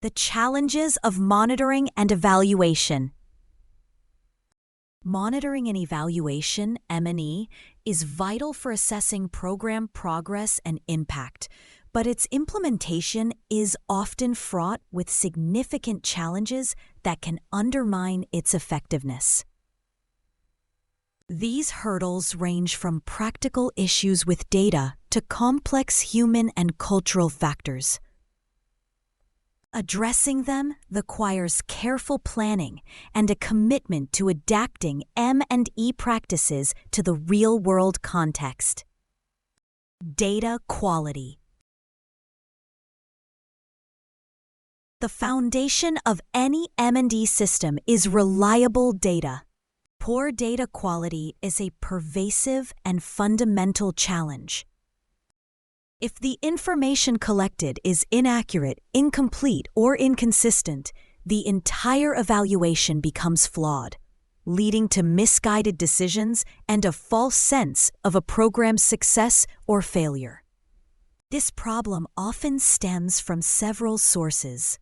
The challenges of monitoring and evaluation. Monitoring and evaluation, M&E, is vital for assessing program progress and impact, but its implementation is often fraught with significant challenges that can undermine its effectiveness. These hurdles range from practical issues with data to complex human and cultural factors. Addressing them requires careful planning and a commitment to adapting M&E practices to the real-world context. Data quality. The foundation of any M&E system is reliable data. Poor data quality is a pervasive and fundamental challenge. If the information collected is inaccurate, incomplete, or inconsistent, the entire evaluation becomes flawed, leading to misguided decisions and a false sense of a program's success or failure. This problem often stems from several sources.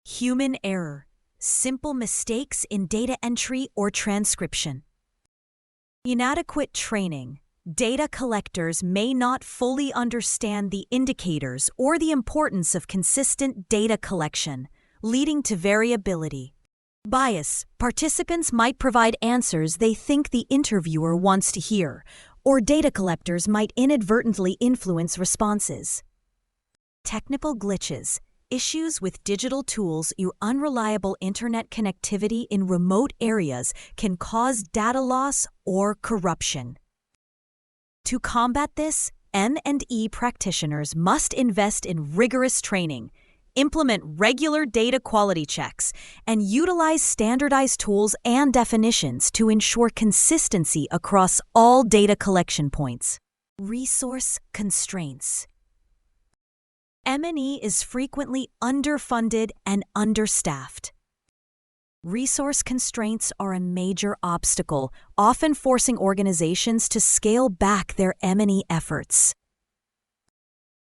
Human error, simple mistakes in data entry or transcription. Inadequate training. Data collectors may not fully understand the indicators or the importance of consistent data collection, leading to variability. Bias. Participants might provide answers they think the interviewer wants to hear, or data collectors might inadvertently influence responses. Technical glitches. Issues with digital tools or unreliable internet connectivity in remote areas can cause data loss or corruption. To combat this, M&E practitioners must invest in rigorous training, implement regular data quality checks, and utilize standardized tools and definitions to ensure consistency across all data collection points. Resource constraints. M&E is frequently underfunded and understaffed. Resource constraints are a major obstacle, often forcing organizations to scale back their M&E efforts.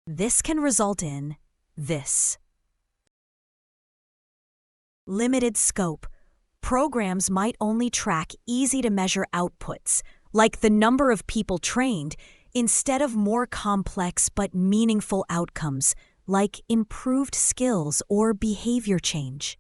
This can result in this. Limited scope. Programs might only track easy-to-measure outputs, like the number of people trained, instead of more complex but meaningful outcomes, like improved skills or behavior change.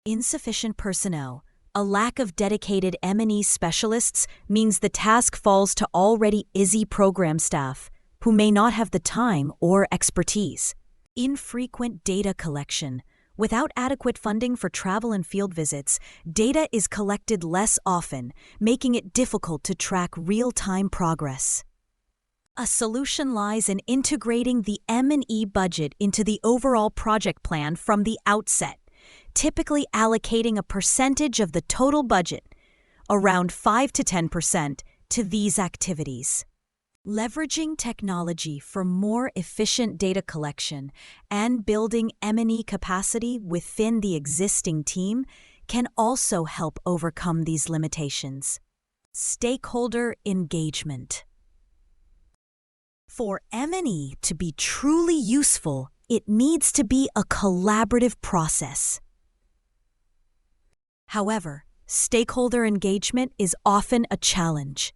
Insufficient personnel. A lack of dedicated M&E specialists means the task falls to already busy program staff, who may not have the time or expertise. Infrequent data collection. Without adequate funding for travel and field visits, data is collected less often, making it difficult to track real-time progress. A solution lies in integrating the M&E budget into the overall project plan from the outset, typically allocating a percentage of the total budget, around 5 to 10%, to these activities. Leveraging technology for more efficient data collection and building M&E capacity within the existing team can also help overcome these limitations. Stakeholder engagement. For M&E to be truly useful, it needs to be a collaborative process. However, stakeholder engagement is often a challenge.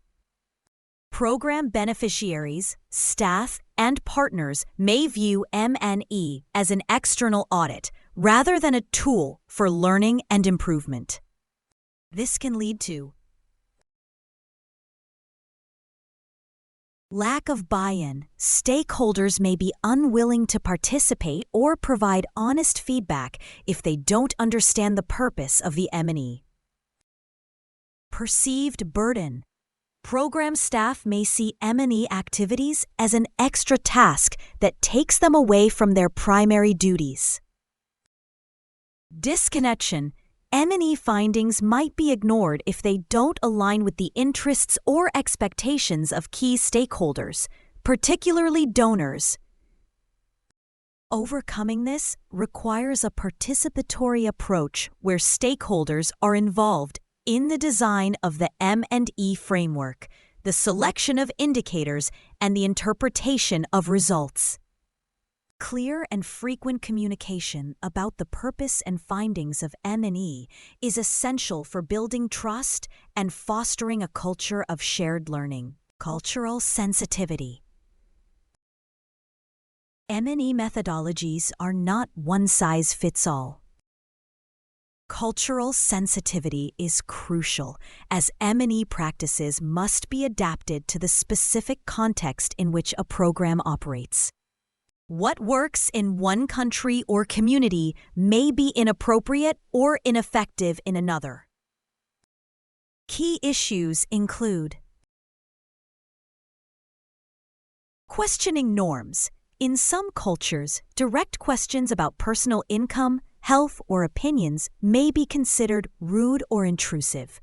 Program beneficiaries, staff, and partners may view M&E as an external audit rather than a tool for learning and improvement. This can lead to lack of buy-in. Stakeholders may be unwilling to participate or provide honest feedback if they don't understand the purpose of the M&E. Perceived burden. Program staff may see M&E activities as an extra task that takes them away from their primary duties. Disconnection. M&E findings might be ignored if they don't align with the interests or expectations of key stakeholders, particularly donors. Overcoming this requires a participatory approach where stakeholders are involved in the design of the M&E framework, the selection of indicators, and the interpretation of results. Clear and frequent communication about the purpose and findings of M&E is essential for building trust and fostering a culture of shared learning. Cultural sensitivity. M&E methodologies are not one-size-fits-all. Cultural sensitivity is crucial, as M&E practices must be adapted to the specific context in which a program operates. What works in one country or community may be inappropriate or ineffective in another. Key issues include questioning norms. In some cultures, direct questions about personal income, health, or opinions may be considered rude or intrusive.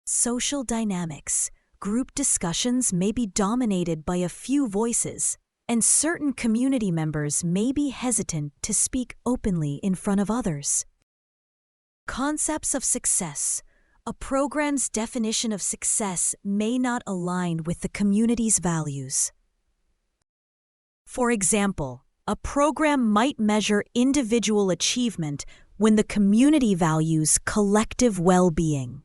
Social dynamics. Group discussions may be dominated by a few voices, and certain community members may be hesitant to speak openly in front of others. Concepts of success. A program's definition of success may not align with the community's values. For example, a program might measure individual achievement when the community values collective well-being.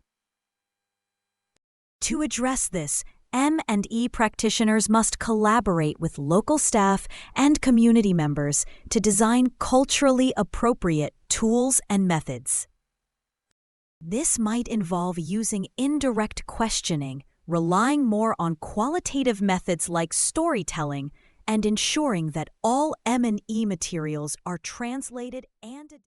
To address this, M&E practitioners must collaborate with local staff and community members to design culturally appropriate tools and methods. This might involve using indirect questioning, relying more on qualitative methods like storytelling, and ensuring that all M&E materials are translated and